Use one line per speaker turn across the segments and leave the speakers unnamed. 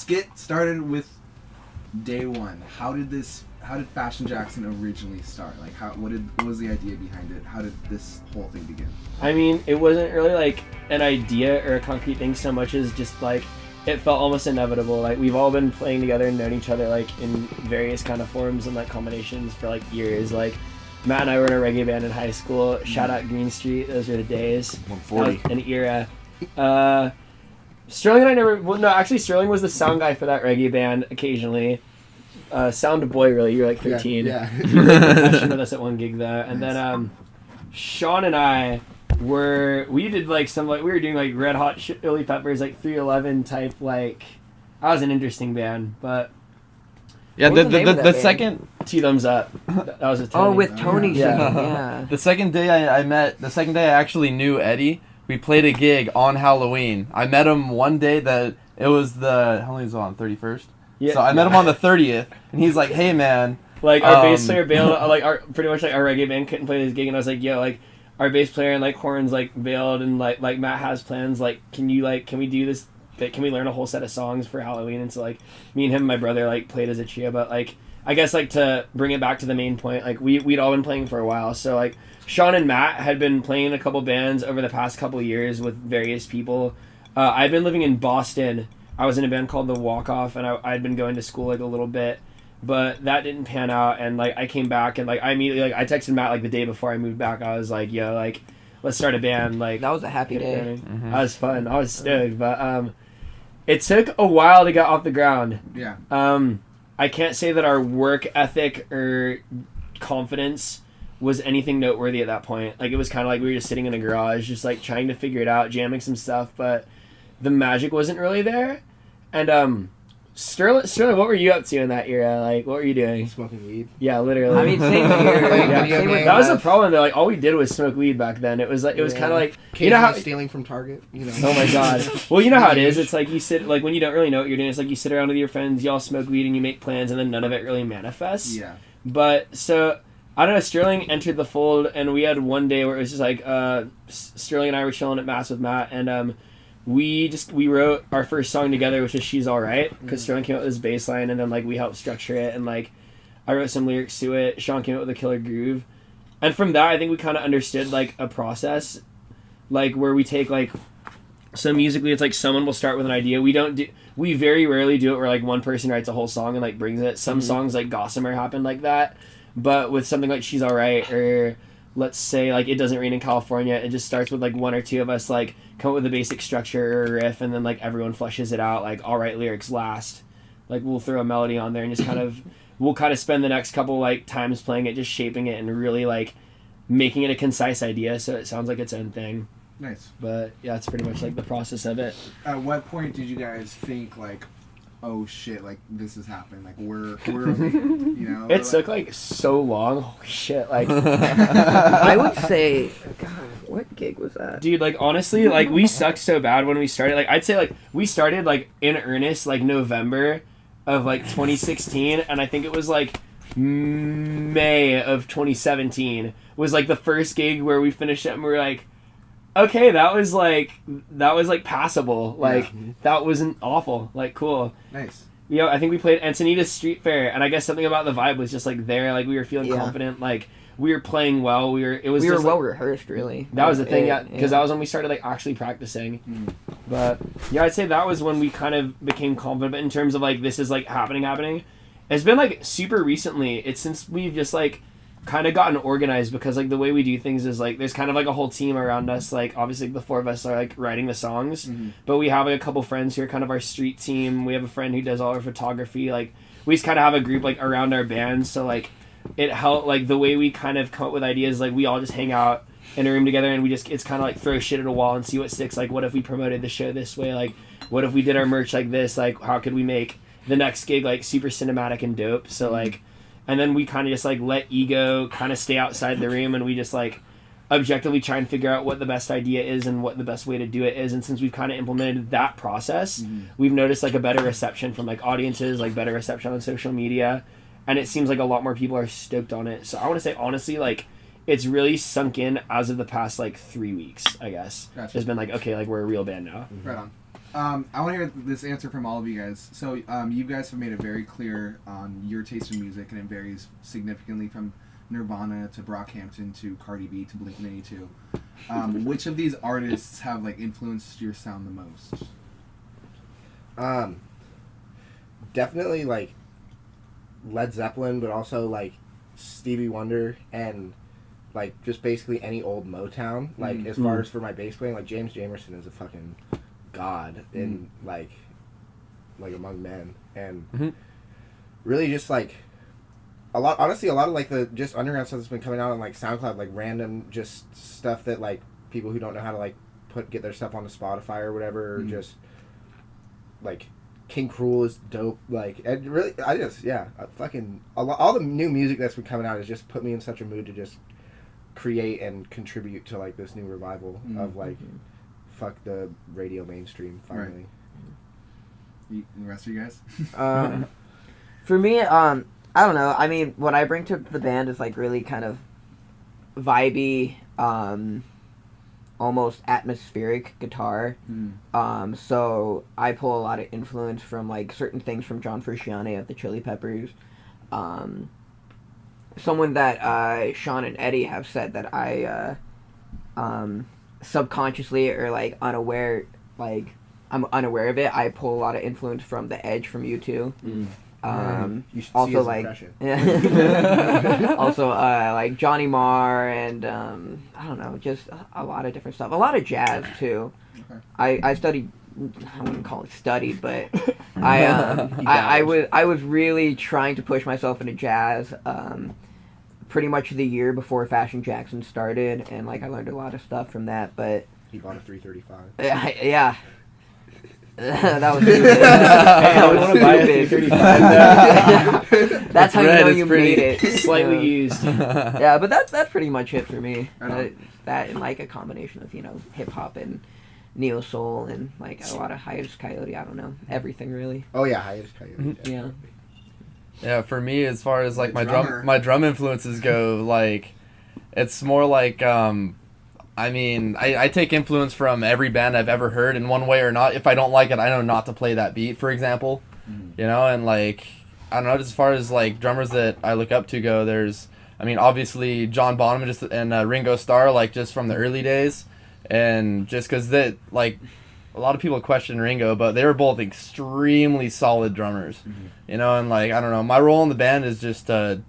get started with day one. How did Fashion Jackson originally start? Like, what was the idea behind it? How did this whole thing begin?
I mean, it wasn't really like an idea or a concrete thing so much as just like it felt almost inevitable. Like, we've all been playing together and known each other like in various kind of forms and like combinations for like years. Like, Matt and I were in a reggae band in high school. Shout out Green Street. Those were the days.
140.
An era. Sterling and I never... Well, no, actually, Sterling was the sound guy for that reggae band occasionally. Sound boy, really. You were like 13.
Yeah.
You were percussion with us at one gig, though. And then Sean and I we did like some... like we were doing like Red Hot Chili Peppers, like 311 type, like... That was an interesting band, but...
Yeah,
What was the name of
the
that
second...
Two Thumbs Up. That was a Tony.
Oh, with Tony
Yeah.
singing, yeah.
The second day I actually knew Eddie, we played a gig on Halloween. I met him one day that it was how long was it on, 31st?
Yeah.
So I met him on the 30th, and he's like, hey, man.
Like, our bass player bailed, like, pretty much, like, our reggae band couldn't play this gig, and I was like, yo, like, our bass player and, like, horns, like, bailed, and, like Matt has plans, like, can we do this, like, can we learn a whole set of songs for Halloween? And so, like, me and him and my brother, like, played as a trio, but, like, I guess, like, to bring it back to the main point, like, we'd all been playing for a while, so, like, Sean and Matt had been playing in a couple bands over the past couple years with various people. I'd been living in Boston. I was in a band called The Walk Off, and I'd been going to school, like, a little bit, but that didn't pan out, and, like, I came back, and, like, I immediately, like, I texted Matt, like, the day before I moved back. I was like, yo, like, let's start a band, like...
That was a happy day.
Mm-hmm.
That was fun. I was stoked, but, it took a while to get off the ground.
Yeah.
I can't say that our work ethic or confidence was anything noteworthy at that point. Like, it was kind of like we were just sitting in a garage, just, like, trying to figure it out, jamming some stuff, but the magic wasn't really there. And, Sterling, what were you up to in that era? Like, what were you doing?
Smoking weed.
Yeah, literally.
I mean, same here.
Yeah,
Same with
that was the
us.
problem, though. Like, all we did was smoke weed back then. It was like, it was kind of like,
you know how
how...
stealing from Target, you know.
Oh my god. Well, you know how it is. It's like you sit, like, when you don't really know what you're doing, it's like you sit around with your friends, y'all smoke weed and you make plans, and then none of it really manifests.
Yeah.
But, so, I don't know, Sterling entered the fold, and we had one day where it was just like, Sterling and I were chilling at Mass with Matt, and we wrote our first song together, which is She's Alright, because Sterling came up with his bass line, and then, like, we helped structure it, and, like, I wrote some lyrics to it, Sean came up with a killer groove, and from that, I think we kind of understood, like, a process, like, where we take, like, so musically, it's like someone will start with an idea. We very rarely do it where, like, one person writes a whole song and, like, brings it. Some songs, like Gossamer, happen like that, but with something like She's Alright, or let's say, like, It Doesn't Rain in California, it just starts with, like, one or two of us, like, come up with a basic structure or a riff, and then, like, everyone fleshes it out. Like, I'll write lyrics last. Like, we'll throw a melody on there and just kind of... We'll kind of spend the next couple, like, times playing it, just shaping it and really, like, making it a concise idea so it sounds like its own thing.
Nice.
But, yeah, it's pretty much, like, the process of it.
At what point did you guys think, like, oh shit, like, this is happening, like, we're a band, you know?
It took, like, so long. Holy shit, like...
I would say, God, what gig was that?
Dude, like, honestly, like, we sucked so bad when we started. Like, I'd say, like, we started, like, in earnest, like, November of, like, 2016, and I think it was, like, May of 2017 was, like, the first gig where we finished it, and we were like, okay, that was, like, passable. Like, that wasn't awful. Like, cool.
Nice.
You know, I think we played Encinitas Street Fair, and I guess something about the vibe was just, like, there. Like, we were feeling confident. Like, we were playing well. We were
well rehearsed, really.
That was the thing, yeah, because that was when we started, like, actually practicing. But, yeah, I'd say that was when we kind of became confident. But in terms of, like, this is, like, happening, it's been, like, super recently. It's since we've just, like, kind of gotten organized, because, like, the way we do things is, like, there's kind of, like, a whole team around us. Like, obviously the four of us are, like, writing the songs, but we have, like, a couple friends who are kind of our street team. We have a friend who does all our photography. Like, we just kind of have a group, like, around our band, so, like, it helped, like, the way we kind of come up with ideas, like, we all just hang out in a room together, and it's kind of like throw shit at a wall and see what sticks. Like, what if we promoted the show this way? Like, what if we did our merch like this? Like, how could we make the next gig, like, super cinematic and dope? So, like, and then we kind of just, like, let ego kind of stay outside the room, and we just, like, objectively try and figure out what the best idea is and what the best way to do it is. And since we've kind of implemented that process, we've noticed, like, a better reception from, like, audiences, like, better reception on social media, and it seems like a lot more people are stoked on it. So I want to say, honestly, like, it's really sunk in as of the past, like, 3 weeks, I guess.
Gotcha.
It's been like, okay, like, we're a real band now.
Right on. I want to hear this answer from all of you guys. So, you guys have made it very clear on your taste in music, and it varies significantly from Nirvana to Brockhampton to Cardi B to Blink-182. Which of these artists have like influenced your sound the most?
Definitely like Led Zeppelin, but also like Stevie Wonder and like just basically any old Motown. Like as far as for my bass playing, like James Jamerson is a fucking god in like among men, and really just like a lot of like the just underground stuff that's been coming out on like SoundCloud, like random just stuff that like people who don't know how to like get their stuff onto Spotify or whatever, or just like King Cruel is dope. Like, and really, I just all the new music that's been coming out has just put me in such a mood to just create and contribute to like this new revival of like fuck the radio mainstream finally.
Right. The rest of you guys?
For me, I don't know. I mean, what I bring to the band is like really kind of vibey, almost atmospheric guitar. So I pull a lot of influence from like certain things from John Frusciante of the Chili Peppers. Someone that Sean and Eddie have said that I subconsciously or like unaware, like I'm unaware of it, I pull a lot of influence from The Edge from U2.
You should
also
see his
like
impression.
also like Johnny Marr and I don't know, just a lot of different stuff, a lot of jazz too. I studied, I wouldn't call it studied, but I was really trying to push myself into jazz pretty much the year before Fashion Jackson started, and like I learned a lot of stuff from that. But
He bought a 335.
yeah. That was stupid.
Hey, I want to buy a 335.
That's how you
red,
know
it's
you
pretty
made it.
Slightly used.
Yeah, but that's pretty much it for me.
Right
That and like a combination of, you know, hip hop and neo soul and like a lot of Hiatus Coyote. I don't know, everything really.
Oh yeah, Hiatus Coyote.
Yeah.
Yeah, for me, as far as like
The drummer.
my drum influences go, like it's more like I mean, I take influence from every band I've ever heard in one way or not. If I don't like it, I know not to play that beat, for example. You know, and like I don't know, just as far as like drummers that I look up to go, there's I mean, obviously John Bonham and Ringo Starr, like just from the early days, and just because that like a lot of people question Ringo, but they were both extremely solid drummers. You know, and like I don't know, my role in the band is just to,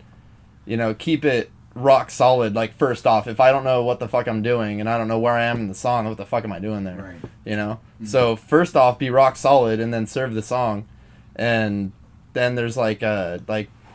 you know, keep it rock solid. Like first off, if I don't know what the fuck I'm doing and I don't know where I am in the song, what the fuck am I doing there?
Right.
You know. So first off, be rock solid and then serve the song, and then there's like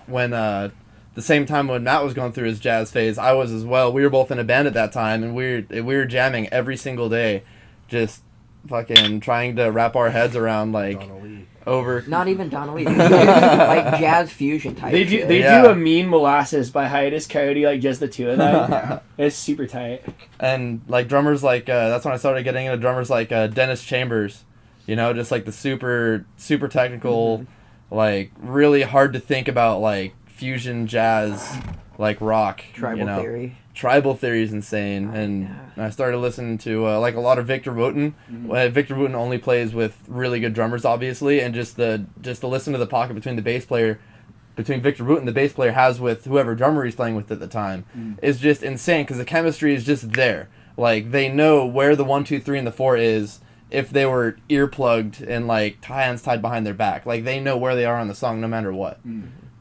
when the same time when Matt was going through his jazz phase, I was as well. We were both in a band at that time, and we were jamming every single day, just fucking trying to wrap our heads around like
Donna Lee.
over.
Not even Donnelly. Like jazz fusion type.
They do
shit.
they
Yeah.
do a Mean Molasses by Hiatus Coyote, like just the two of them. It's super tight.
And like drummers like that's when I started getting into drummers like Dennis Chambers, you know, just like the super technical, like really hard to think about like fusion jazz, like rock.
Tribal
you know?
Theory.
Tribal Theory is insane, and I started listening to like a lot of Victor Wooten. Victor Wooten only plays with really good drummers, obviously, and just to listen to the pocket between Victor Wooten, the bass player, has with whoever drummer he's playing with at the time is just insane because the chemistry is just there. Like they know where the 1, 2, 3, and the 4 is if they were earplugged and like hands tied behind their back. Like they know where they are on the song no matter what.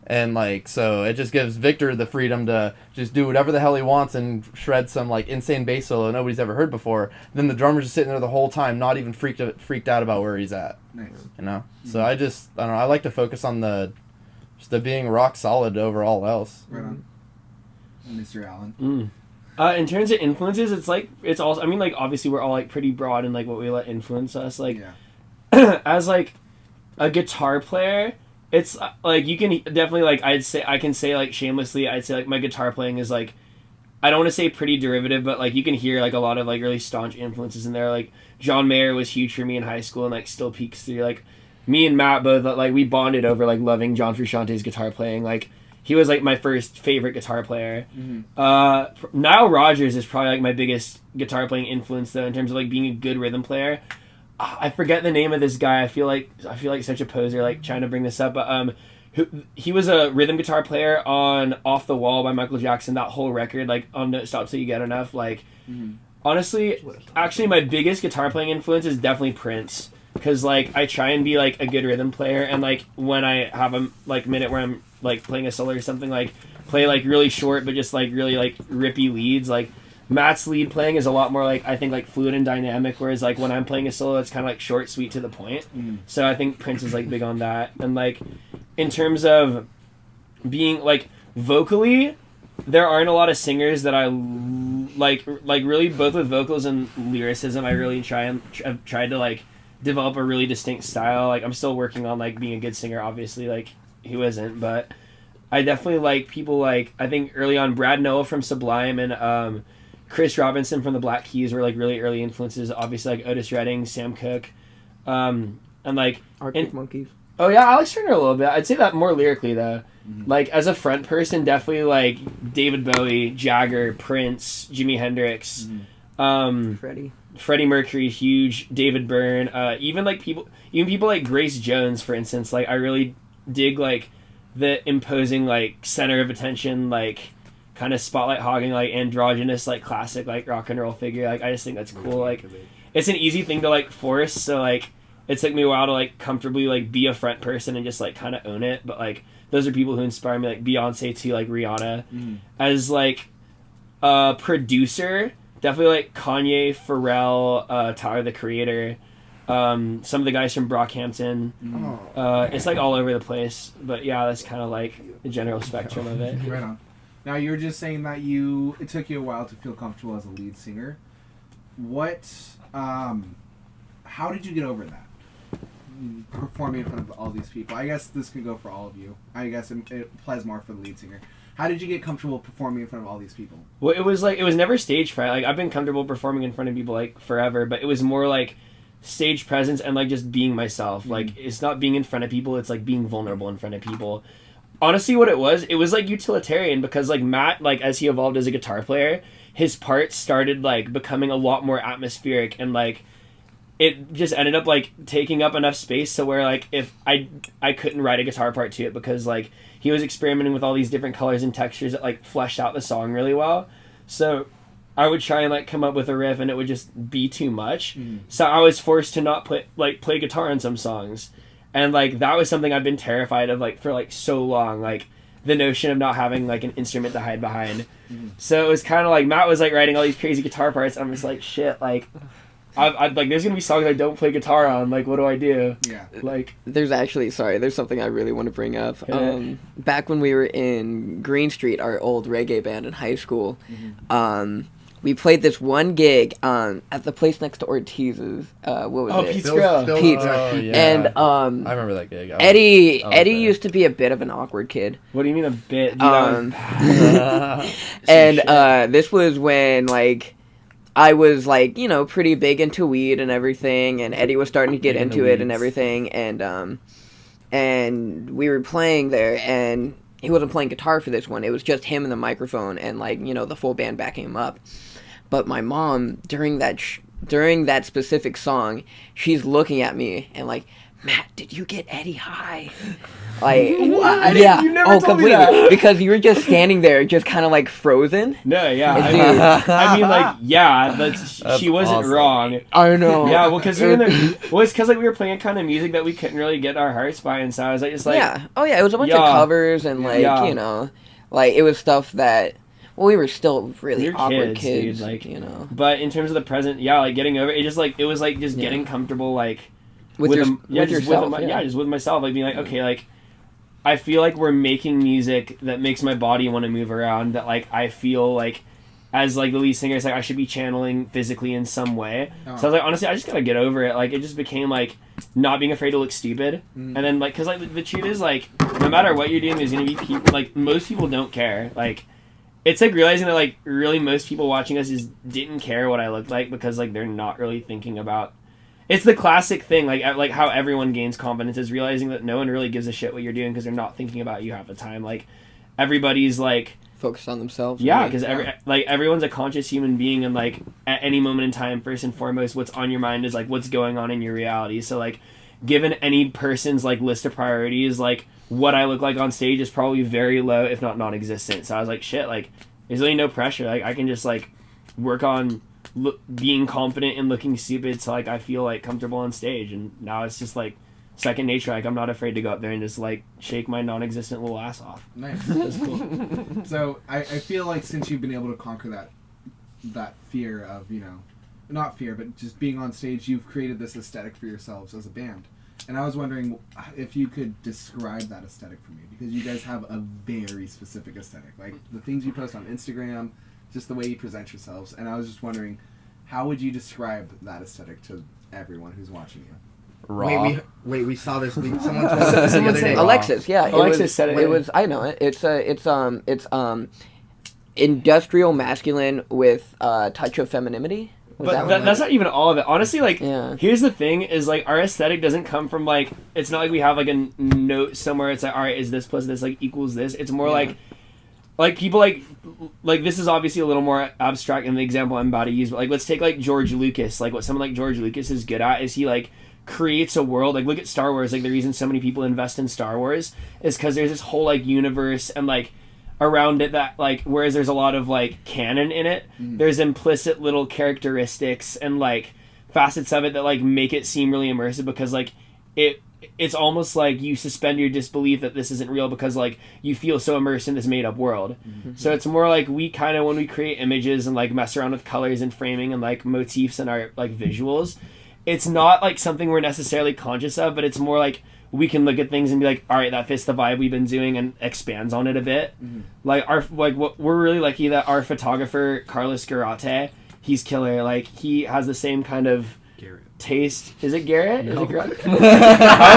And like so it just gives Victor the freedom to just do whatever the hell he wants and shred some like insane bass solo nobody's ever heard before. Then the drummer's just sitting there the whole time, not even freaked out about where he's at.
Nice.
You know? So I don't know, I like to focus on the being rock solid over all else.
Right on. Mr. Allen.
In terms of influences, it's also, I mean, like obviously we're all like pretty broad in like what we let influence us. Like as like a guitar player, it's like you can definitely like I can say like shamelessly, I'd say like my guitar playing is like, I don't want to say pretty derivative, but like you can hear like a lot of like really staunch influences in there. Like John Mayer was huge for me in high school and like still peaks through. Like me and Matt both like we bonded over like loving John Frusciante's guitar playing. Like he was like my first favorite guitar player. Nile Rodgers is probably like my biggest guitar playing influence though in terms of like being a good rhythm player. I forget the name of this guy. I feel like such a poser, like trying to bring this up, but he was a rhythm guitar player on Off the Wall by Michael Jackson. That whole record, like on Don't Stop Till You Get Enough. Like, honestly, actually, my biggest guitar playing influence is definitely Prince. Because, like, I try and be, like, a good rhythm player, and, like, when I have a, like, minute where I'm, like, playing a solo or something, like, play, like, really short, but just, like, really, like, rippy leads. Like, Matt's lead playing is a lot more, like, I think, like, fluid and dynamic, whereas, like, when I'm playing a solo, it's kind of, like, short, sweet, to the point. So I think Prince is, like, big on that. And, like, in terms of being, like, vocally, there aren't a lot of singers that I like really, both with vocals and lyricism, I really I've tried to, like, develop a really distinct style. Like, I'm still working on, like, being a good singer, obviously, like, who isn't, but I definitely like people like, I think early on, Brad Noah from Sublime and Chris Robinson from the Black Keys were, like, really early influences. Obviously, like, Otis Redding, Sam Cooke, and, like...
Arctic Monkeys.
Oh, yeah, Alex Turner a little bit. I'd say that more lyrically, though. Like, as a front person, definitely, like, David Bowie, Jagger, Prince, Jimi Hendrix, Freddie Mercury, huge, David Byrne, even people like Grace Jones, for instance. Like, I really dig, like, the imposing, like, center of attention, like, kind of spotlight hogging, like, androgynous, like, classic, like, rock and roll figure. Like, I just think that's cool. Like, it's an easy thing to, like, force, so, like, it took me a while to, like, comfortably, like, be a front person and just, like, kind of own it. But, like, those are people who inspire me, like Beyonce too, like Rihanna. As, like, a producer, definitely, like, Kanye, Pharrell, Tyler, the Creator, some of the guys from Brockhampton. It's, like, all over the place. But, yeah, that's kind of, like, the general spectrum of it.
Right on. Now, you're just saying that it took you a while to feel comfortable as a lead singer. How did you get over that? Performing in front of all these people. I guess this could go for all of you. I guess it applies more for the lead singer. How did you get comfortable performing in front of all these people?
Well, it was never stage fright. Like, I've been comfortable performing in front of people, like, forever, but it was more like stage presence and, like, just being myself. Like, it's not being in front of people, it's, like, being vulnerable in front of people. Honestly, what it was like utilitarian, because, like, Matt, like, as he evolved as a guitar player, his parts started, like, becoming a lot more atmospheric, and, like, it just ended up, like, taking up enough space to where, like, if I couldn't write a guitar part to it, because, like, he was experimenting with all these different colors and textures that, like, fleshed out the song really well. So I would try and, like, come up with a riff and it would just be too much. So I was forced to not play guitar on some songs. And, like, that was something I've been terrified of, like, for, like, so long. Like, the notion of not having, like, an instrument to hide behind. So it was kind of like, Matt was, like, writing all these crazy guitar parts. I'm just like, shit, like... I'd like, there's gonna be songs I don't play guitar on. Like, what do I do? Yeah. Like,
there's something I really want to bring up. Back when we were in Green Street, our old reggae band in high school, we played this one gig at the place next to Ortiz's. What was it?
Pete's Grill.
Pete's.
Oh, yeah.
And
I remember that gig.
Eddie used to be a bit of an awkward kid.
What do you mean a bit?
And this was when, like, I was, like, you know, pretty big into weed and everything, and Eddie was starting to get into it and everything, and we were playing there, and he wasn't playing guitar for this one. It was just him and the microphone and, like, you know, the full band backing him up. But my mom, during that specific song, she's looking at me and, like, Matt, did you get Eddie high? Like,
what?
Yeah.
You never told me
completely.
that.
Because you were just standing there, just kind of, like, frozen.
No, yeah. I mean, like, yeah, she wasn't
awesome.
wrong.
I know.
Yeah, well, because it's because, like, we were playing kind of music that we couldn't really get our hearts by, and so I was like, just like,
yeah. Oh yeah, it was a bunch of covers and, like, you know, like, it was stuff that. Well, we were still really awkward kids,
dude, like,
you know.
But in terms of the present, yeah, like, getting over it, just, like, it was, like, just getting comfortable, like,
with yourself,
just with myself, like, being like, okay, like, I feel like we're making music that makes my body want to move around, that, like, I feel like, as, like, the lead singer, it's like I should be channeling physically in some way. So I was like, honestly, I just gotta get over it. Like, it just became, like, not being afraid to look stupid. And then, like, because, like, the truth is, like, no matter what you're doing, there's gonna be people, like, most people don't care. Like, it's, like, realizing that, like, really most people watching us just didn't care what I looked like because, like, they're not really thinking about... It's the classic thing, like how everyone gains confidence is realizing that no one really gives a shit what you're doing because they're not thinking about you half the time. Like, everybody's, like...
focus on themselves.
Yeah,
really.
because everyone's a conscious human being, and like at any moment in time, first and foremost, what's on your mind is like what's going on in your reality. So like, given any person's like list of priorities, like what I look like on stage is probably very low, if not non-existent. So I was like, shit, like there's really no pressure. Like I can just like work on being confident and looking stupid, so like I feel like comfortable on stage, and now it's just like second nature. Like I'm not afraid to go up there and just like shake my non-existent little ass off.
Nice.
That's cool.
So I feel like since you've been able to conquer that fear of, not fear, but just being on stage, you've created this aesthetic for yourselves as a band. And I was wondering if you could describe that aesthetic for me, because you guys have a very specific aesthetic. Like the things you post on Instagram, just the way you present yourselves. And I was just wondering, how would you describe that aesthetic to everyone who's watching you?
Raw.
Wait, we saw this. Someone told us the
Someone
other day.
said-
Alexis, yeah,
Alexis said it.
It was. I know it. It's industrial masculine with a touch of femininity. Was
But
that
that's not even all of it. Honestly, like,
Yeah.
here's the thing: is like our aesthetic doesn't come from like. It's not like we have like a note somewhere. It's like, all right, is this plus this like equals this? It's more like people like this is obviously a little more abstract than the example I'm about to use. But like, let's take like George Lucas. Like, what someone like George Lucas is good at is he like creates a world. Like, look at Star Wars. Like, the reason so many people invest in Star Wars is because there's this whole like universe and like around it that like, whereas there's a lot of like canon in it, there's implicit little characteristics and like facets of it that like make it seem really immersive, because like it's almost like you suspend your disbelief that this isn't real because like you feel so immersed in this made up world. So it's more like we kind of, when we create images and like mess around with colors and framing and like motifs and our like visuals, it's not like something we're necessarily conscious of, but it's more like we can look at things and be like, all right, that fits the vibe we've been doing, and expands on it a bit. Like we're really lucky that our photographer Carlos Garate, he's killer. Like he has the same kind of taste. Is it Garrett?
No.
Is it Garrett? I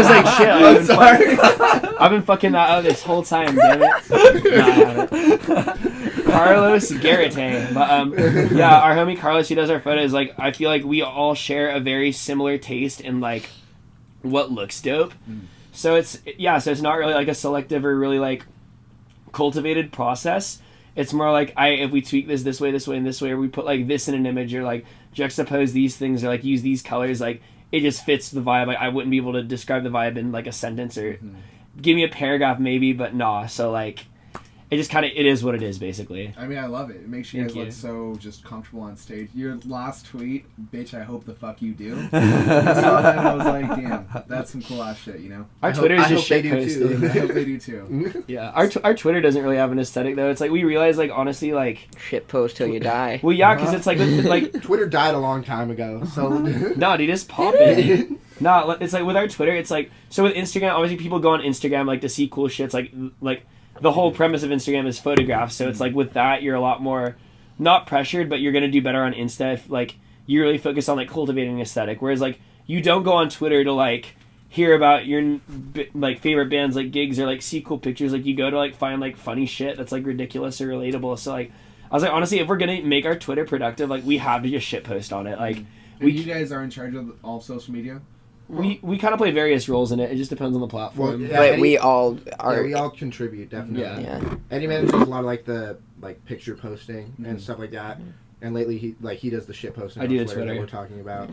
was like, shit. I've been fucking that up this whole time. Damn it. No, I haven't. Carlos Garate. But yeah, our homie Carlos, he does our photos. Like I feel like we all share a very similar taste in like what looks dope. So it's not really like a selective or really like cultivated process. It's more like if we tweak this way, and this way, or we put like this in an image, or like juxtapose these things, or like use these colors, like it just fits the vibe. Like I wouldn't be able to describe the vibe in like a sentence or give me a paragraph maybe, but nah. So like it just kind of, it is what it is basically.
I mean, I love it. It makes you
Thank
guys
you.
look so just comfortable on stage. Your last tweet, bitch, I hope the fuck you do. I saw that and I was like, damn, that's some cool ass shit,
Our Twitter is
I
just
hope they
shit
do
posting.
too.
I hope they do too.
Yeah, our Twitter doesn't really have an aesthetic though. It's like we realize like honestly like,
shit post till you die.
well yeah, because it's like
Twitter died a long time ago, so
no, dude, just pop it. No, it's like with our Twitter, it's like, so with Instagram, obviously people go on Instagram like to see cool shit. It's like the whole premise of Instagram is photographs. So it's like with that, you're a lot more not pressured, but you're gonna do better on Insta if like you really focus on like cultivating aesthetic. Whereas like you don't go on Twitter to like hear about your like favorite bands, like gigs, or like see cool pictures. Like you go to like find like funny shit that's like ridiculous or relatable. So like I was like, honestly, if we're gonna make our Twitter productive, like we have to just shit post on it. Like
You guys are in charge of all social media?
we kind of play various roles in it. It just depends on the platform.
Well, yeah.
But
Eddie-
we all are.
yeah, we all contribute definitely.
Yeah.
Yeah.
Eddie manages a lot of like the picture posting and stuff like that. And lately he does the shit posting
I
on
do the
Twitter that
Twitter.
we're talking about.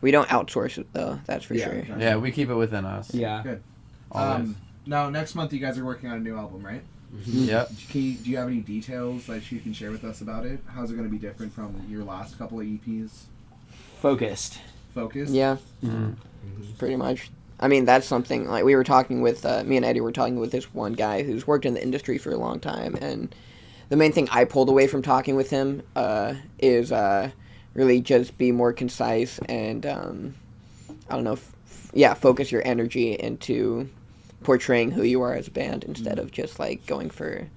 We don't outsource it though. That's for
Yeah.
sure.
Okay.
Yeah, we keep it within us.
Yeah.
Good.
Always.
Now, next month you guys are working on a new album, right?
Yep.
Do you have any details that you can share with us about it? How's it going to be different from your last couple of EPs?
Focused.
Focus?
Yeah, pretty much. I mean, that's something like we were talking with me and Eddie were talking with this one guy who's worked in the industry for a long time, and the main thing I pulled away from talking with him is really just be more concise and I don't know, focus your energy into portraying who you are as a band instead of just like going for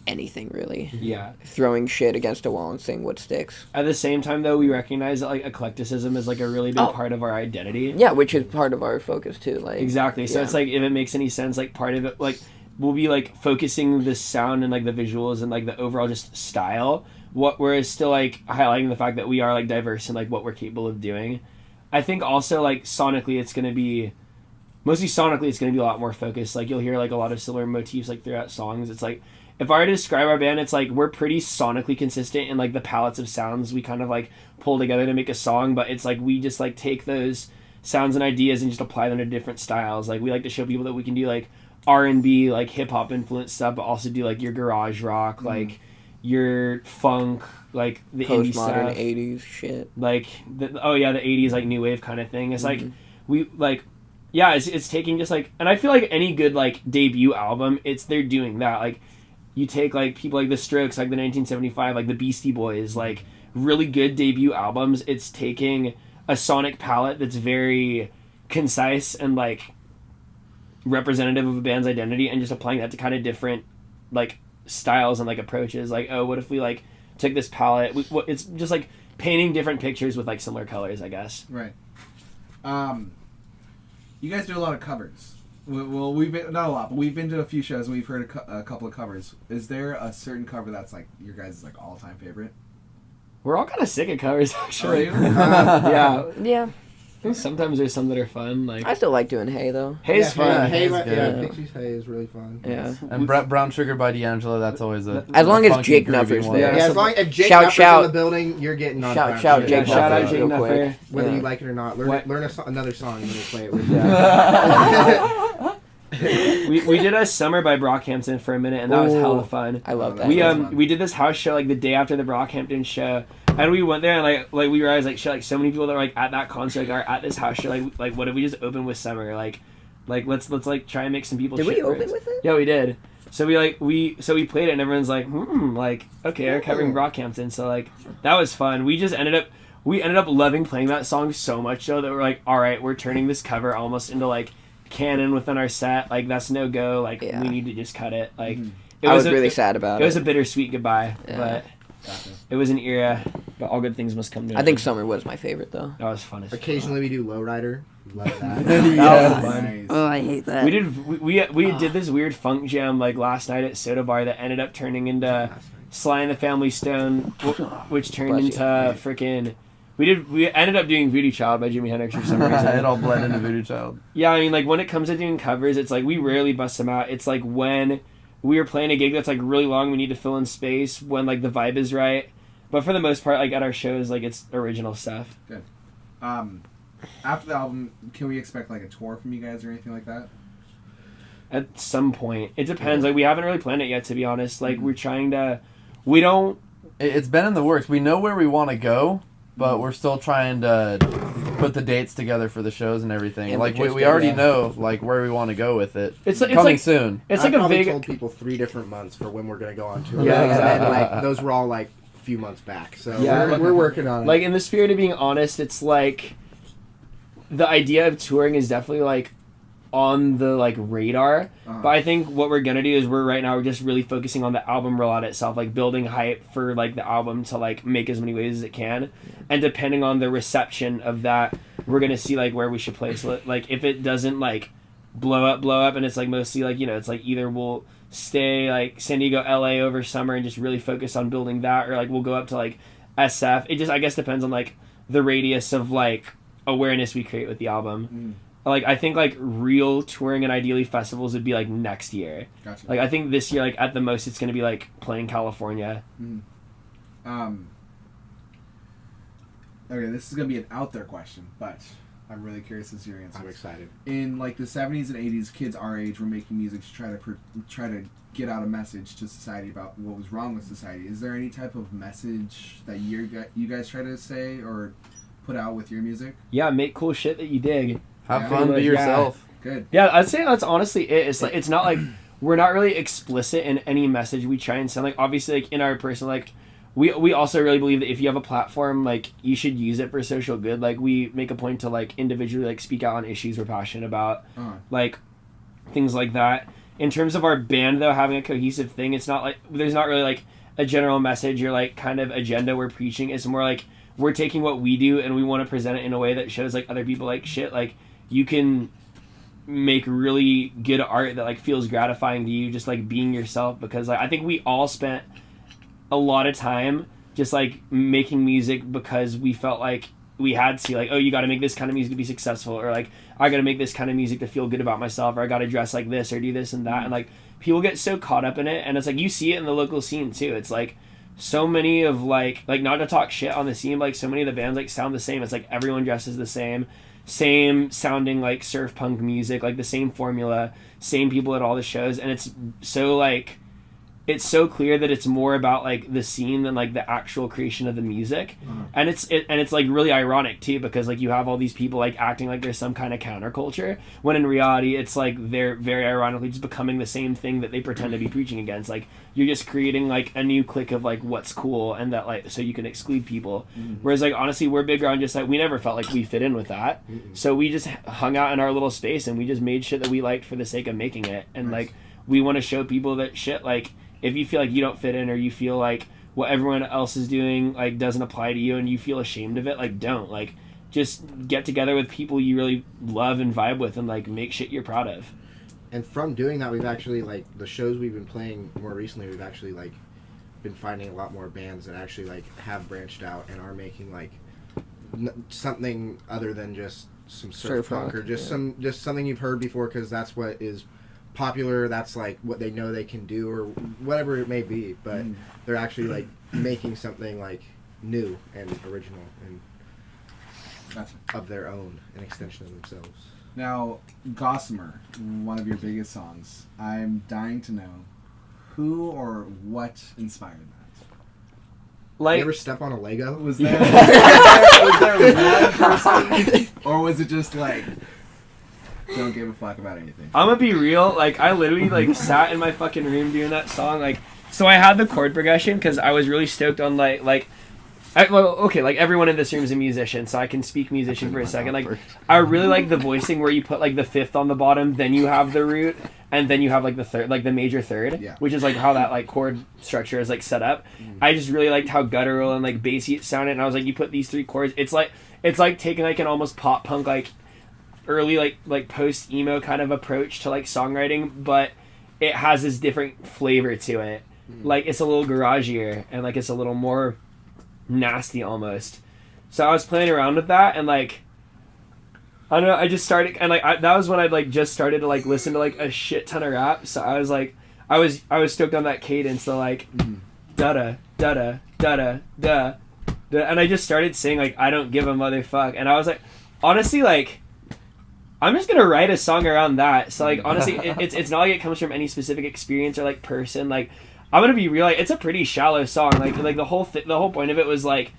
anything really.
Yeah.
Throwing shit against a wall and seeing what sticks.
At the same time, though, we recognize that like eclecticism is like a really big
Oh.
part of our identity.
Yeah, which is part of our focus too. Like
Exactly. So
Yeah.
it's like, if it makes any sense, like part of it, like we'll be like focusing the sound and like the visuals and like the overall just style. Whereas still like highlighting the fact that we are like diverse in like what we're capable of doing. I think also like sonically, it's gonna be mostly a lot more focused. Like you'll hear like a lot of similar motifs like throughout songs. It's like if I were to describe our band, it's like we're pretty sonically consistent in like the palettes of sounds we kind of like pull together to make a song, but it's like we just like take those sounds and ideas and just apply them to different styles. Like we like to show people that we can do like R&B, like hip hop influenced stuff, but also do like your garage rock, like your funk, like the indie
Postmodern
stuff,
80s shit.
like the 80s like new wave kind of thing. It's like we like it's taking just like, and I feel like any good like debut album, they're doing that. Like you take like people like the Strokes, like the 1975, like the Beastie Boys, like really good debut albums. It's taking a sonic palette that's very concise and like representative of a band's identity and just applying that to kind of different like styles and like approaches. Like, oh, what if we like took this palette, it's just like painting different pictures with like similar colors, I guess.
Right. You guys do a lot of covers. Well, we've been, not a lot, but we've been to a few shows and we've heard a couple of covers. Is there a certain cover that's like your guys' like all-time favorite?
We're all kind of sick of covers, actually.
Are you?
Yeah.
Yeah.
Sometimes there's some that are fun. Like
I still like doing Hay, though.
Hay's fun.
Hey,
Hay's
yeah,
good.
Pixies Hey is really fun.
Yeah.
And Brown Sugar by D'Angelo, that's always a
As long as
funky,
Jake
groovy
Nuffer's
one.
there.
Yeah, as long as Jake
Shout,
Nuffer's
shout.
in the building, you're getting on.
Shout,
Brown
shout,
Sugar.
Jake
shout out
Nuffer,
Jake
real
Nuffer.
quick.
Whether
Yeah.
you like it or not, learn another song and we'll play it with you.
we did a Summer by Brockhampton for a minute, and that was
Ooh.
hella fun.
I love that.
We
That's fun.
we did this house show like the day after the Brockhampton show, and we went there and like we realized like shit, like so many people that were like at that concert are at this house show, like what if we just open with Summer, like let's like try and make some people
Did
shit
we
for
open
it.
with it?
Yeah, we did. So we played it and everyone's like like okay, they're covering Brockhampton, so like that was fun. We ended up loving playing that song so much so that we're like, all right, we're turning this cover almost into like canon within our set. Like that's no go. Like
Yeah.
we need to just cut it. Like
I was really sad about
it was
it.
a bittersweet goodbye,
Yeah.
but
Gotcha.
it was an era. But all good things must come to an
I think
end.
Summer was my favorite, though.
That was fun as fuck.
Occasionally we do Lowrider. Love that.
That was fun.
Nice.
Oh, I hate that.
We did this weird funk jam like last night at Soda Bar that ended up turning into Sly and the Family Stone, which turned
Bless you.
into frickin'. We ended up doing Voodoo Child by Jimi Hendrix for some reason.
It all bled into Voodoo Child.
Yeah, I mean, like, when it comes to doing covers, it's like, we rarely bust them out. It's like when we are playing a gig that's, like, really long, we need to fill in space when, like, the vibe is right. But for the most part, like, at our shows, like, it's original stuff.
After the album, can we expect like a tour from you guys or anything like that?
At some point. It depends. Like, we haven't really planned it yet, to be honest. Like, we're trying to... We don't...
It's been in the works. We know where we want to go, but we're still trying to put the dates together for the shows and everything.
And
Like we
logistics,
already
yeah.
know like where we want to go with it.
It's
Coming
like
soon.
It's
I've
like a
probably
big...
told people 3 different months for when we're gonna go on tour.
Yeah,
And
exactly.
like those were all like a few months back. So
Yeah.
we're working on it.
Like, in the spirit of being honest, it's like... The idea of touring is definitely, like, on the, like, radar.
Uh-huh.
But I think what we're gonna do is we're just really focusing on the album rollout itself, like building hype for like the album to like make as many waves as it can, and depending on the reception of that, we're gonna see like where we should place it. Like if it doesn't like blow up, and it's like mostly like it's like either we'll stay like San Diego, LA over summer and just really focus on building that, or like we'll go up to like SF. It just I guess depends on like the radius of like awareness we create with the album. Like I think like real touring and ideally festivals would be like next year.
Gotcha.
Like I think this year, like at the most, it's gonna be like playing California.
Okay, this is gonna be an out there question, but I'm really curious as to your answer.
I'm excited.
In like the 70s and 80s, kids our age were making music to try to get out a message to society about what was wrong with society. Is there any type of message that you guys try to say or put out with your music?
Yeah, make cool shit that you dig.
Have
Yeah.
fun, be
Yeah.
yourself.
Good.
Yeah, I'd say that's honestly it. It's like it's not like we're not really explicit in any message we try and send. Like obviously, like in our personal like. We also really believe that if you have a platform, like, you should use it for social good. Like, we make a point to, like, individually, like, speak out on issues we're passionate about. Like, things like that. In terms of our band, though, having a cohesive thing, it's not, like, there's not really, like, a general message or, like, kind of agenda we're preaching. It's more, like, we're taking what we do and we want to present it in a way that shows, like, other people, like, shit, like, you can make really good art that, like, feels gratifying to you, just, like, being yourself. Because, like, I think we all spent a lot of time just like making music because we felt like we had to, like, oh, you got to make this kind of music to be successful, or like I got to make this kind of music to feel good about myself, or I got to dress like this or do this and that. And like people get so caught up in it, and it's like you see it in the local scene too. It's like so many of like not to talk shit on the scene, like so many of the bands like sound the same. It's like everyone dresses the same sounding like surf punk music, like the same formula, same people at all the shows, and it's so like it's so clear that it's more about like the scene than like the actual creation of the music. And it's like really ironic too, because like you have all these people like acting like there's some kind of counterculture, when in reality it's like they're very ironically just becoming the same thing that they pretend to be preaching against. Like you're just creating like a new clique of like what's cool, and that like so you can exclude people. Whereas like honestly we're bigger on just like we never felt like we fit in with that. So we just hung out in our little space and we just made shit that we liked for the sake of making it. And like we want to show people that shit, like if you feel like you don't fit in, or you feel like what everyone else is doing like doesn't apply to you and you feel ashamed of it, like don't. Like just get together with people you really love and vibe with, and like make shit you're proud of.
And from doing that, we've actually, like, the shows we've been playing more recently, we've actually, like, been finding a lot more bands that actually, like, have branched out and are making, like, something other than just some surf punk, or just just something you've heard before, because that's what is popular, that's like what they know they can do, or whatever it may be. But they're actually like making something like new and original and of their own, an extension of themselves.
Now, Gossamer, one of your biggest songs. I'm dying to know who or what inspired that.
Like,
you ever step on a Lego?
Was there one person, or was it just like don't give a fuck about anything?
I'm gonna be real, like I literally like sat in my fucking room doing that song, like so I had the chord progression because I was really stoked on like everyone in this room is a musician, so I can speak musician for a second. Like I really like the voicing where you put like the fifth on the bottom, then you have the root, and then you have like the third, like the major third, which is like how that like chord structure is like set up. I just really liked how guttural and like bassy it sounded, and I was like, you put these three chords, it's like taking like an almost pop punk like early like post emo kind of approach to like songwriting, but it has this different flavor to it. Like it's a little garagier, and like it's a little more nasty almost. So I was playing around with that, and like I don't know, I just started, and like that was when I'd like just started to like listen to like a shit ton of rap. So I was like I was stoked on that cadence, so like da da da da da da, and I just started saying like I don't give a motherfuck, and I was like honestly like I'm just gonna write a song around that. So like honestly, it's not like it comes from any specific experience or like person. Like I'm gonna be real, like it's a pretty shallow song. Like the whole point of it was like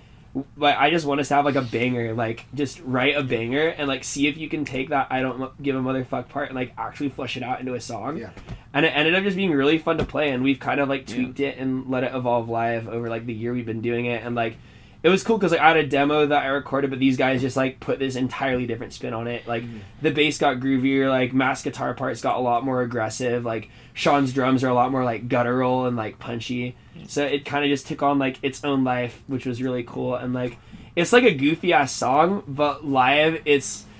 I just want us to have like a banger. Like just write a banger and like see if you can take that I don't give a motherfuck part and like actually flush it out into a song. Yeah. And it ended up just being really fun to play, and we've kind of like tweaked it and let it evolve live over like the year we've been doing it, and like it was cool because like I had a demo that I recorded, but these guys just like put this entirely different spin on it. Like the bass got groovier, like Matt's guitar parts got a lot more aggressive, like Sean's drums are a lot more like guttural and like punchy. So it kind of just took on like its own life, which was really cool. And like it's like a goofy ass song, but live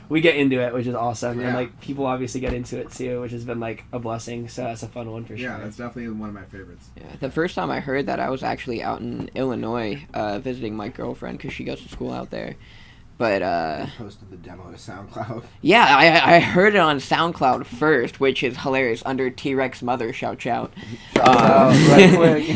we get into it, which is awesome. And like people obviously get into it too, which has been like a blessing. So that's a fun one for sure.
Yeah, that's definitely one of my favorites.
Yeah, the first time I heard that, I was actually out in Illinois visiting my girlfriend because she goes to school out there. But
posted the demo to SoundCloud.
Yeah, I heard it on SoundCloud first, which is hilarious. Under T-Rex Mother, shout.
Right quick.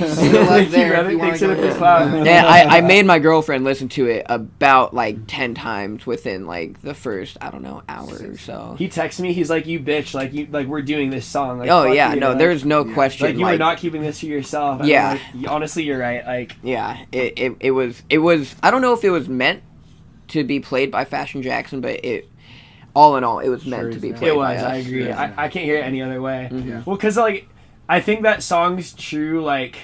Yeah, I made my girlfriend listen to it about like 10 times within like the first hour or so.
He texted me. He's like, "You bitch! Like we're doing this song." Like,
oh yeah, no, there's no question.
Like you were not keeping this to yourself.
Yeah,
like, honestly, you're right. Like
yeah, it was. I don't know if it was meant to be played by Fashion Jackson, but all in all, it was meant to be played by us.
I agree.
Yeah.
I can't hear it any other way.
Yeah.
Well, because like I think that song's true like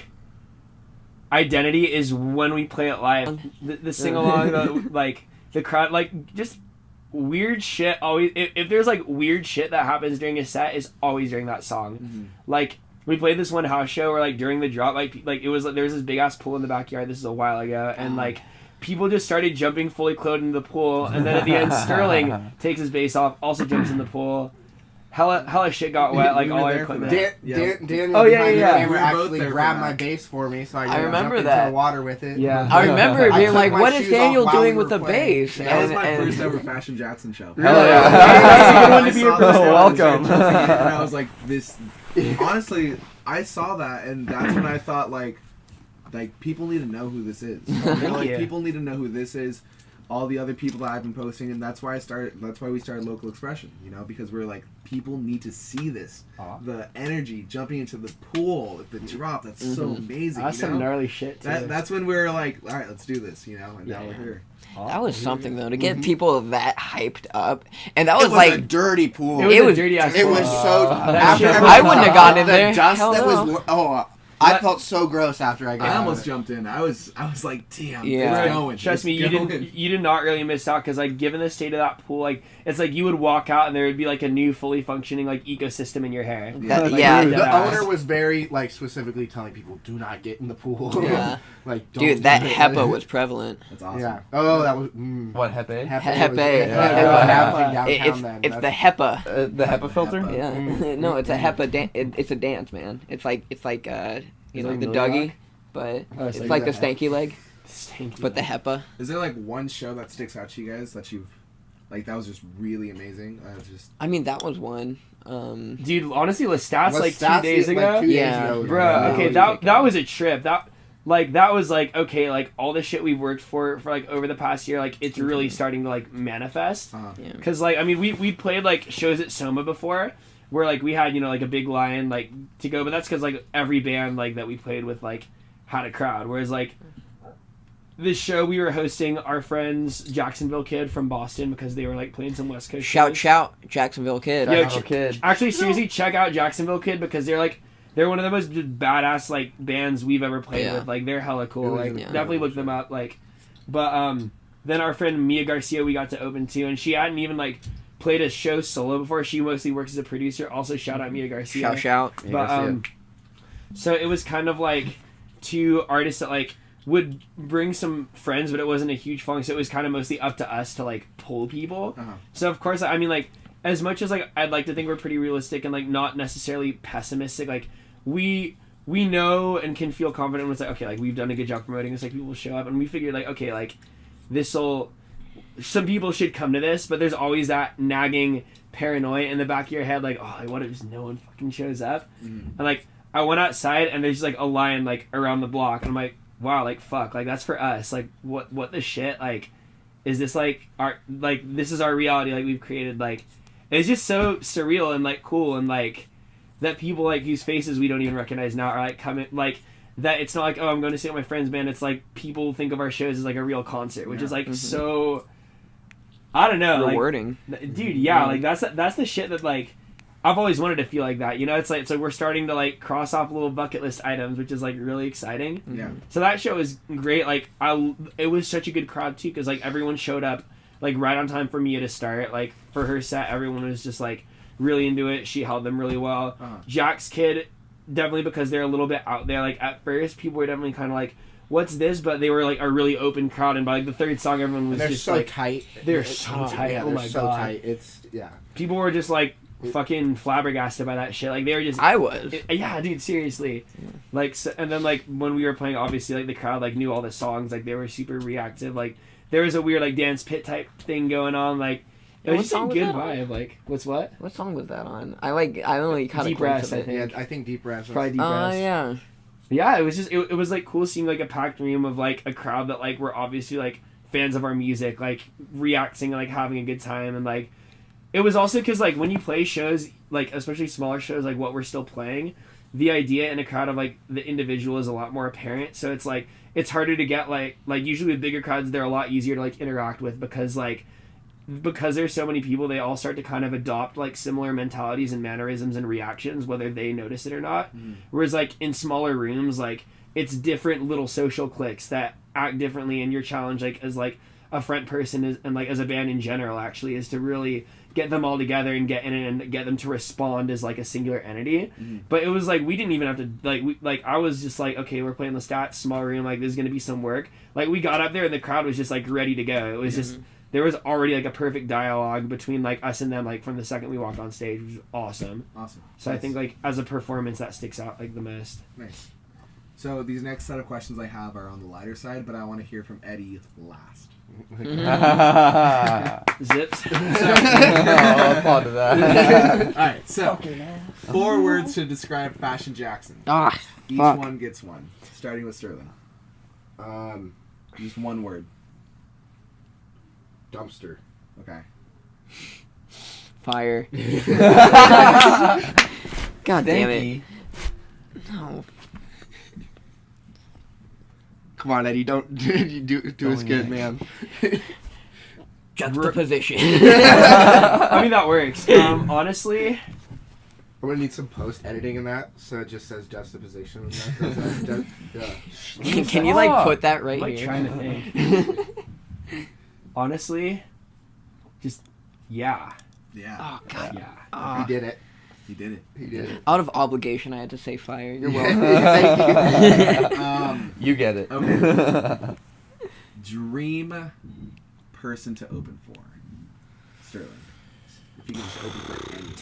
identity is when we play it live. The sing along, like the crowd, like just weird shit. Always, if there's like weird shit that happens during a set, is always during that song. Like we played this one house show where like during the drop, like it was like there was this big ass pool in the backyard. This is a while ago, and like people just started jumping fully clothed into the pool, and then at the end Sterling takes his bass off, also jumps in the pool, hella shit got wet, like
we
all
were
our
there for
equipment.
that.
Daniel
Oh, yeah,
behind
yeah,
the
yeah.
camera
We were both
actually
there for
grabbed
that.
my bass for me, so I
I
could
remember
jump into
that.
the water with it.
Yeah.
I remember
I
being
took
like,
my
what is
shoes off
Daniel
while
doing
we
with
were
the
playing.
bass?
That was my
And-
first ever Fashion Jackson show.
Hell
yeah.
yeah.
I
to be
saw
your
that
first
and I was
welcome.
jumping in, and I was like, this. Honestly, I saw that, and that's when I thought like people need to know who this is.
you.
People need to know who this is. All the other people that I've been posting, and that's why we started Local Expression. Because we're like, people need to see this. The energy jumping into the pool, the drop. That's so amazing.
That's some gnarly shit too.
That's when we were like, all right, let's do this. And now we're here.
That was something though, to get people that hyped up, and that was,
It was
like
a dirty pool.
It was
was-
a dirty ass
It
pool.
was so.
That shit-
I wouldn't have gotten in
the
there.
dust
Hell
that
no.
was. I felt so gross after I got.
I
out of
almost
it.
jumped in. I was like, damn,
Yeah.
it's going.
Trust
It's
me, you
going.
you did not really miss out because like given the state of that pool, like it's like you would walk out and there would be like a new fully functioning like ecosystem in your hair.
That-
Like,
yeah.
really
The
dead ass.
owner was very specifically telling people, do not get in the pool.
Yeah.
Like, don't
Dude, that
do it.
HEPA was prevalent.
That's awesome.
Yeah. Oh, that was.
What, Hepe?
HEPA.
HEPA. It's the HEPA.
The HEPA filter?
HEPA.
Yeah, no, it's a HEPA. It's a dance, man. It's like you know,
like
the
Millie
Dougie,
Rock?
but
Oh,
it's
so
like the
that-
stanky leg,
Stinky.
but the HEPA.
Is there like one show that sticks out to you guys that you've like that was just really amazing? I was just
I mean, that was one.
Dude, honestly, Lestats like 2
Lestats,
days
like,
ago.
2 days
Yeah.
ago,
Bro,
yeah.
okay, that was a trip. That was like okay, like all the shit we've worked for like over the past year, like it's really starting to like manifest.
Yeah.
Cause like I mean we played like shows at Soma before, where like we had like a big line like to go, but that's because like every band like that we played with like had a crowd. Whereas like this show we were hosting our friends Jacksonville Kid from Boston because they were like playing some West Coast shows.
Shout, Jacksonville Kid.
Yo,
Jacksonville Kid.
Actually, seriously, check out Jacksonville Kid because they're one of the most badass like bands we've ever played
Yeah.
with. Like they're hella cool. Like
yeah.
definitely look them up. Like, but then our friend Mia Garcia we got to open to, and she hadn't even like played a show solo before. She mostly works as a producer. Also, shout out Mia Garcia.
Shout.
But so it was kind of like two artists that like would bring some friends, but it wasn't a huge following. So it was kind of mostly up to us to like pull people. So of course, I mean, like as much as like I'd like to think we're pretty realistic and like not necessarily pessimistic, like we know and can feel confident when it's like okay, like we've done a good job promoting this, like people will show up, and we figured like okay, like some people should come to this, but there's always that nagging paranoia in the back of your head, like oh, like, what if just no one fucking shows up? And like I went outside and there's like a line like around the block, and I'm like wow, like fuck, like that's for us, like what the shit, like is this like our like this is our reality, like we've created, like it's just so surreal and like cool, and like that people like whose faces we don't even recognize now are like coming, like that it's not like oh I'm going to see with my friends band, it's like people think of our shows as like a real concert, which is like so I don't know,
Rewarding.
like, dude, yeah, like that's the shit that like I've always wanted to feel like that, you know. It's like we're starting to like cross off little bucket list items, which is like really exciting.
Yeah.
So that show was great. Like it was such a good crowd too, because like everyone showed up like right on time for Mia to start. Like for her set, everyone was just like really into it. She held them really well. Jack's Kid, definitely because they're a little bit out there. Like at first, people were definitely kind of like, "What's this?" But they were like a really open crowd, and by like the third song, everyone was
They're
just
so
like
tight.
they're so tight.
Yeah,
Oh
they're
my
so
God.
tight. It's
people were just like fucking flabbergasted by that shit. Like they were just
I was.
yeah, dude, seriously. Like so, and then like when we were playing, obviously like the crowd like knew all the songs, like they were super reactive. Like there was a weird like dance pit type thing going on. Like it
What
was just a
song was
good
that on?
vibe. Like what's what?
What song was that on? I only kind of
Deep
glimpsed
Breath,
of
I
it.
think.
yeah. I think Deep Breath.
Probably Deep
Oh
Breath.
yeah.
Yeah, it was just it was like cool seeing like a packed room of like a crowd that like were obviously like fans of our music, like reacting, like having a good time, and like it was also because like when you play shows, like especially smaller shows, like what we're still playing, the idea in a crowd of like the individual is a lot more apparent. So it's like it's harder to get like usually with bigger crowds they're a lot easier to like interact with because there's so many people, they all start to kind of adopt like similar mentalities and mannerisms and reactions whether they notice it or not. Whereas like in smaller rooms, like it's different little social cliques that act differently, and your challenge like as like a front person is, and like as a band in general actually, is to really get them all together and get in and get them to respond as like a singular entity. But it was like we didn't even have to I was just like okay, we're playing the stats, small room, like there's gonna be some work. Like we got up there and the crowd was just like ready to go. It was just there was already like a perfect dialogue between like us and them like from the second we walked on stage, which was awesome.
Awesome.
So I think like as a performance that sticks out like the most.
Nice. So these next set of questions I have are on the lighter side, but I want to hear from Eddie last.
Zips.
I'll applaud to that.
All right, so 4 words to describe Fashion Jackson.
Ah,
Each
fuck.
one gets one. Starting with Sterling. Just one word.
Dumpster.
Okay.
Fire. God damn it. No.
Come on, Eddie, don't do us good, man.
Juxtaposition.
I mean that works. Honestly,
We're gonna need some post editing in that, so it just says juxtaposition. And that. Yeah.
Can you like put that right
I'm like
here?
trying to think. Honestly, just yeah.
Yeah.
Oh god.
Yeah.
He did it.
He did it.
He did it.
Out of obligation, I had to say fire. You're welcome.
Thank you.
You get it.
Okay. Dream person to open for. Sterling. If you could just open for anyone.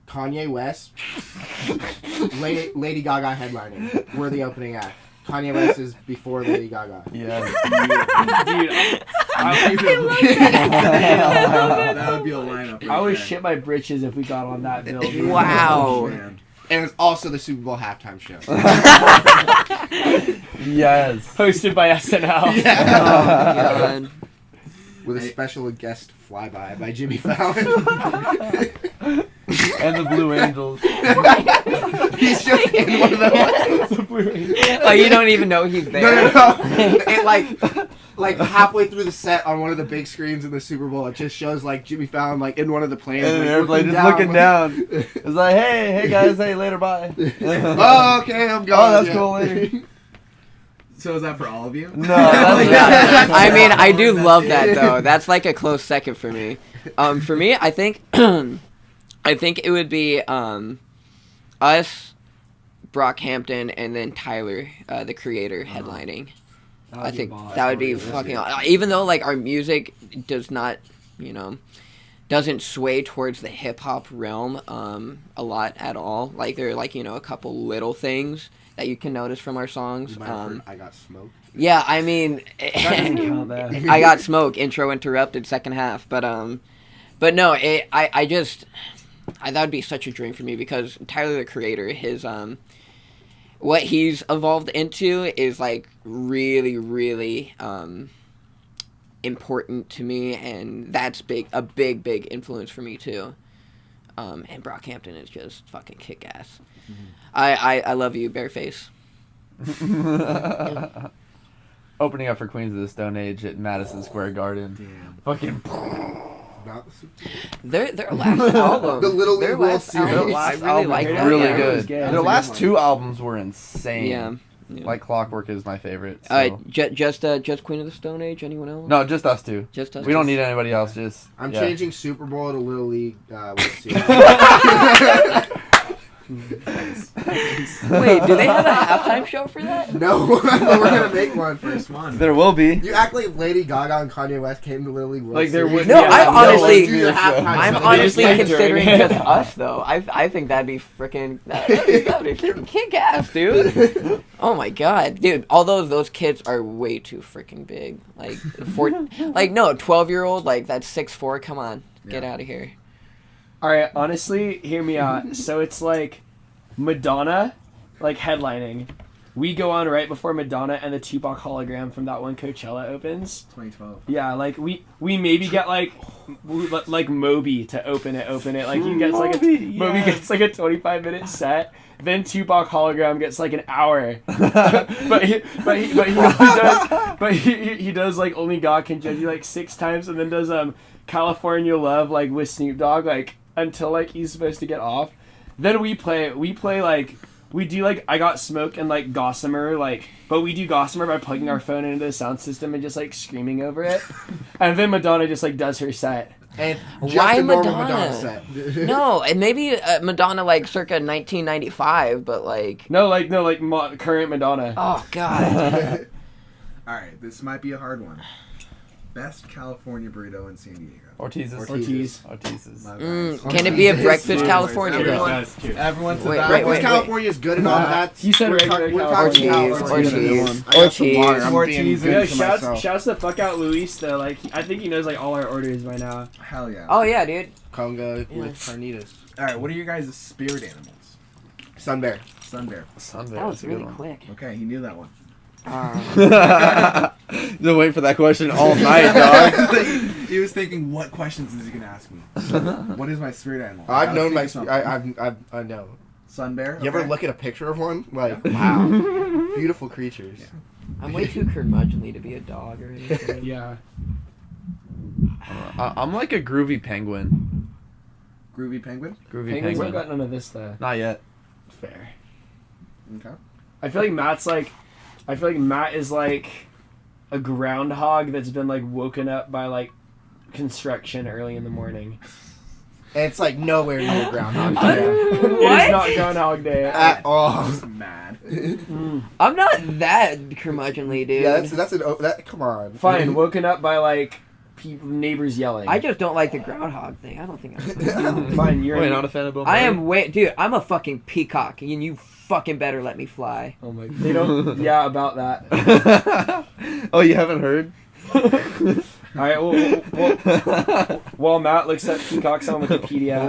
Kanye West, Lady Gaga headlining. We're the opening act. Kanye West is before Lady Gaga.
Yeah.
Dude,
That would be a lineup.
I would shit my britches if we got on that bill. dude.
Wow.
Man.
And it's also the Super Bowl halftime show.
Yes.
Hosted by SNL.
Yeah.
Oh my god.
With a special guest flyby by Jimmy Fallon.
And the Blue Angels.
He's just in one of those.
Oh, you don't even know he's there.
No. It like halfway through the set on one of the big screens in the Super Bowl, it just shows like Jimmy Fallon like in one of the planes,
And
like,
the airplane just looking down. It's like, hey guys, hey, later, bye.
Oh, okay, I'm going.
Oh, that's
yeah.
cool, later.
So is that for all of you?
No, that's
Yeah. I mean, I do
That's
love
it.
that though. That's like a close second for me. For me, I think, I think it would be us, Brockhampton, and then Tyler, the creator, headlining. I think that would be fucking. Even though like our music does not, doesn't sway towards the hip hop realm a lot at all. Like there are like a couple little things that you can notice from our songs.
You might have heard I Got Smoked.
Yeah, I mean,
Doesn't count that.
I got smoke. Intro interrupted. Second half, but no, I just that would be such a dream for me because Tyler the Creator, his what he's evolved into is like really, really important to me, and that's a big influence for me too. And Brockhampton is just fucking kick ass. Mm-hmm. I love you, Bareface.
Opening up for Queens of the Stone Age at Madison Square Garden.
Damn.
Fucking.
Not the Super Bowl.
Their last album,
The Little
their
League World
last
Series.
album, I really like that.
Really
Yeah.
good.
That was good.
Their
That was a
last
good
2 albums were insane.
Yeah.
Like Clockwork is my favorite. So.
Just Queen of the Stone Age. Anyone else?
No, just us 2.
Just us.
We don't need anybody else. Just.
I'm
yeah.
changing Super Bowl to Little League World Series.
Wait, do they have a halftime show for that?
No, we're gonna make one.
First one.
There will be.
You act like Lady Gaga and Kanye West came to Little League World
Like, there
Series.
would-
No,
Yeah,
I'm
no,
honestly,
let's do the halftime
I'm
show.
honestly
They just
considering
entering.
just us though. I think that'd be freaking that'd be freaking kick ass, dude. Oh my god, dude! Although those kids are way too freaking big, like 12-year-old, like that's 6'4". Come on, get out of here.
All right, honestly, hear me out. So it's like Madonna, like headlining. We go on right before Madonna and the Tupac hologram from that one Coachella opens.
2012.
Yeah, like we maybe get like Moby to open it. Like he gets like Moby gets like a 25-minute set. Then Tupac hologram gets like an hour. but he does like Only God Can Judge You like 6 times, and then does California Love like with Snoop Dogg like until like he's supposed to get off. Then we play like. We do like I Got Smoke and like Gossamer, like, but we do Gossamer by plugging our phone into the sound system and just like screaming over it. And then Madonna just like does her set.
And just
Why
a normal
Madonna?
set.
No, and maybe Madonna like circa 1995, but like.
No, current Madonna.
Oh God.
All right, this might be a hard one. Best California burrito in San Diego.
Ortiz's.
Ortiz.
My guys.
Can it be a breakfast
Dude,
California?
everyone-
though?
Everyone to
Wait,
that.
wait,
Breakfast
wait.
California is good and all that.
He said regular
talking
California.
Ortiz.
Yeah, shouts the fuck out Luis though. Like I think he knows like all our orders by now.
Hell yeah.
Oh yeah, dude.
Conga with carnitas.
All right, what are your guys' spirit animals?
Sun bear.
Sun bear.
Sunday.
That was
That's a good
really
one.
quick.
Okay, he knew that one.
Been waiting for that question all night, dog.
He was thinking, what questions is he gonna ask me? What is my spirit animal?
I've
I
known
was
my.
thinking something.
I know.
Sun bear.
You ever
Okay.
look at a picture of one? Like, wow, beautiful creatures.
Yeah.
I'm way too curmudgeonly to be a dog or anything.
Yeah.
I'm like a groovy penguin.
Groovy penguin.
Groovy
Penguins
penguin.
don't got none of this though.
Not yet.
Fair.
Okay.
I feel like Matt is like a groundhog that's been like woken up by like construction early in the morning.
And it's like nowhere near Groundhog
What?
Day
It is not Groundhog Day.
at all.
I was mad.
I'm not that curmudgeonly, dude.
Yeah, that. Come on.
Fine, woken up by like people, neighbors yelling.
I just don't like the groundhog thing. I don't think I'm.
Fine, you're
Wait, not a fan of Bill
I
Murray?
am way, dude. I'm a fucking peacock, and you fucking better let me fly.
Oh my. They don't. Yeah, about that.
Oh, you haven't heard?
All right. Well, while Matt looks at peacocks on Wikipedia.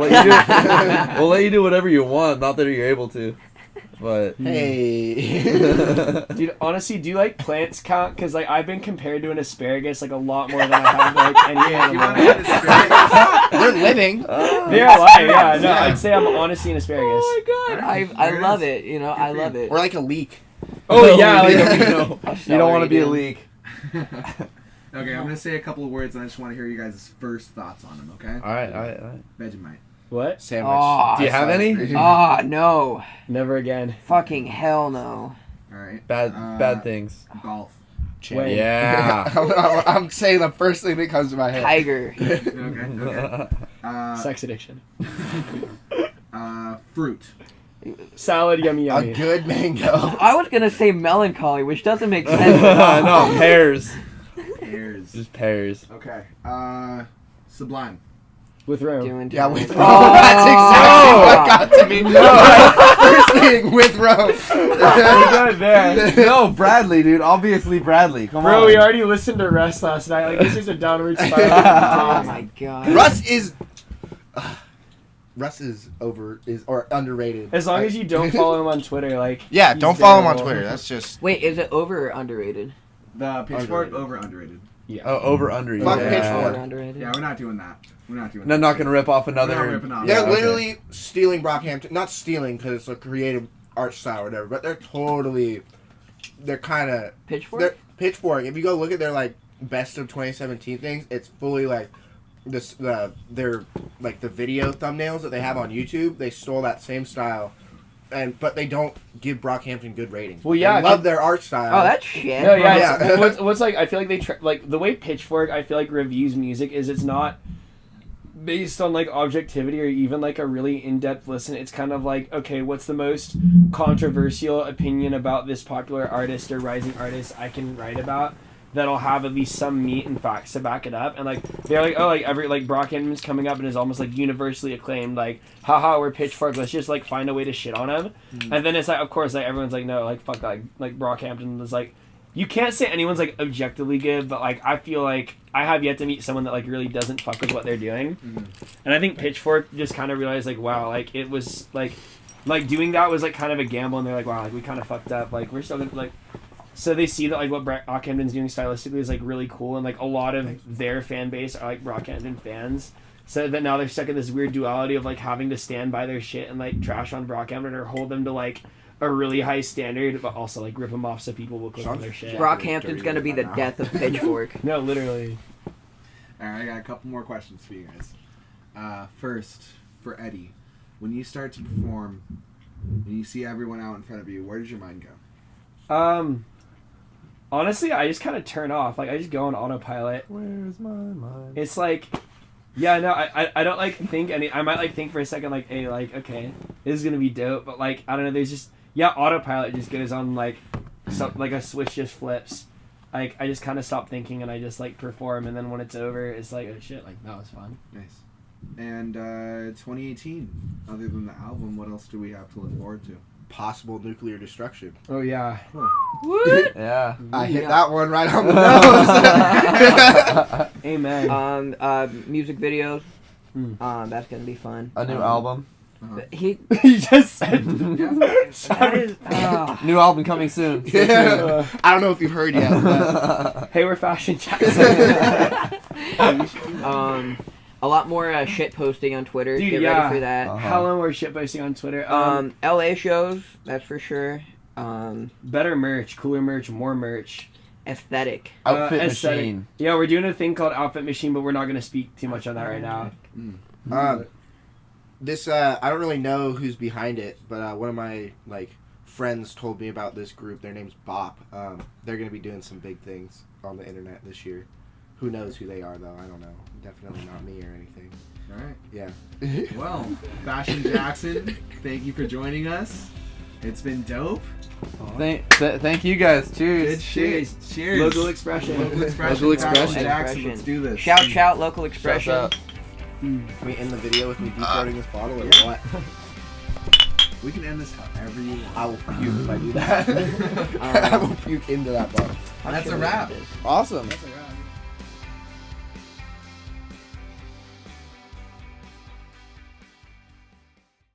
We'll let you do whatever you want. Not that you're able to, but
Hey.
Dude, honestly, do you like plants count? Because like I've been compared to an asparagus like a lot more than I have like any
Yeah, if you want to
animal.
get asparagus.
They're living.
They're alive, yeah. No,
Yeah.
I'd say I'm honestly an asparagus.
Oh my god, I
There
love
is.
it. You know, I love it.
Or like a leak.
Oh yeah, like
you don't want to be a leak.
Okay, I'm gonna say a couple of words, and I just want to hear you guys' first thoughts on them. Okay.
All right.
Vegemite.
what?
Sandwich.
Oh,
Do you have any?
Ah, no.
Never again.
Fucking hell no.
All right.
Bad things.
Golf.
Wait.
Yeah.
I'm saying the first thing that comes to my head.
Tiger.
Okay.
Sex addiction.
Fruit.
Salad, yummy,
A
yummy.
good mango.
I was gonna say melancholy, which doesn't make sense.
No, pears.
Pears.
Just pears.
Okay. Sublime.
With room.
Doing
Yeah,
too
with
much.
Rome.
Oh.
That's exactly what got to me. First thing with Rome.
We're good there.
No, Bradley, dude. Obviously Bradley. Come
Bro,
on.
we already listened to Rest last night. Like this is a downward
Oh
spiral.
my god.
Russ is underrated.
As long as you don't follow him on Twitter, like
Yeah,
he's
don't follow him on
terrible.
Twitter. That's just
Wait, is it over or underrated?
The Pitchfork
Underrated.
over underrated.
Yeah.
Oh, over under.
Fuck
yeah.
Pitchfork.
Over underrated.
Yeah, we're not doing that. We're not doing
No,
that.
not gonna rip off
We're not
another.
ripping off.
they're
Yeah, okay.
literally stealing Brockhampton. Not stealing because it's a creative art style or whatever, but they're kind of
Pitchfork?
Pitchfork. If you go look at their like best of 2017 things, it's fully like their like the video thumbnails that they have on YouTube. They stole that same style, but they don't give Brockhampton good ratings.
Well, yeah,
they love their art style.
Oh, that's shit.
No, yeah.
Yeah.
It's, what's like? I feel like they like the way Pitchfork. I feel like reviews music is it's not based on like objectivity or even like a really in-depth listen. It's kind of like, okay, what's the most controversial opinion about this popular artist or rising artist I can write about that'll have at least some meat and facts to back it up. And like they're like, oh, like every like Brockhampton's coming up and is almost like universally acclaimed. Like, haha, we're Pitchfork. Let's just like find a way to shit on him. And then it's like, of course, like everyone's like, no, like fuck that. Like Brockhampton is like. You can't say anyone's like objectively good, but like I feel like I have yet to meet someone that like really doesn't fuck with what they're doing. And I think Pitchfork just kind of realized like, wow, like it was like doing that was like kind of a gamble, and they're like, wow, like we kind of fucked up. Like we're still gonna like. So they see that like what Brockhampton's doing stylistically is like really cool, and like a lot of their fan base are like Brockhampton fans. So that now they're stuck in this weird duality of like having to stand by their shit and like trash on Brockhampton or hold them to like a really high standard, but also like rip them off so people will click on their shit.
Brockhampton's gonna be the death of Pitchfork.
No, literally.
Alright, I got a couple more questions for you guys. First, for Eddie, when you start to perform and you see everyone out in front of you, where does your mind go?
Honestly, I just kind of turn off. Like I just go on autopilot.
Where's my mind?
It's like Yeah, no, I don't like think any. I might like think for a second like, hey, like okay, this is gonna be dope, but like I don't know. There's just autopilot just goes on like, like a switch just flips. Like I just kind of stop thinking and I just like perform, and then when it's over, it's like oh shit, like that was fun.
Nice. And 2018. Other than the album, what else do we have to look forward to?
Possible nuclear destruction.
Oh yeah.
What?
Yeah.
I hit
Yeah.
that one right on the nose.
Amen.
Music videos.
Hmm.
That's gonna be fun.
A new album.
He.
You just said.
That is.
New album coming soon. Stay
Yeah. I don't know if you've heard yet. But
Hey, we're Fashion Jackson.
A lot more shit posting on Twitter.
Dude,
Get
yeah.
ready for that.
How long we're shitposting on Twitter?
LA shows, that's for sure.
Better merch, cooler merch, more merch.
Aesthetic.
Outfit
Aesthetic.
Machine.
Yeah, we're doing a thing called Outfit Machine, but we're not gonna speak too much on that right now.
this I don't really know who's behind it, but one of my friends told me about this group. Their name's Bop. They're gonna be doing some big things on the internet this year. Who knows who they are though? I don't know. Definitely not me or anything.
All right.
Yeah.
Well, Fashion Jackson, thank you for joining us. It's been dope.
Thank you guys. Cheers.
Good shit. Cheers.
Local expression.
Local expression.
Local expression.
Fashion Jackson, let's do this.
Shout, local expression.
Shout out.
Can we end the video with me deep-throating this bottle or what?
We can end this however you want.
I will puke if I do that. I will puke into that bottle.
That's a wrap.
Awesome.
That's a wrap.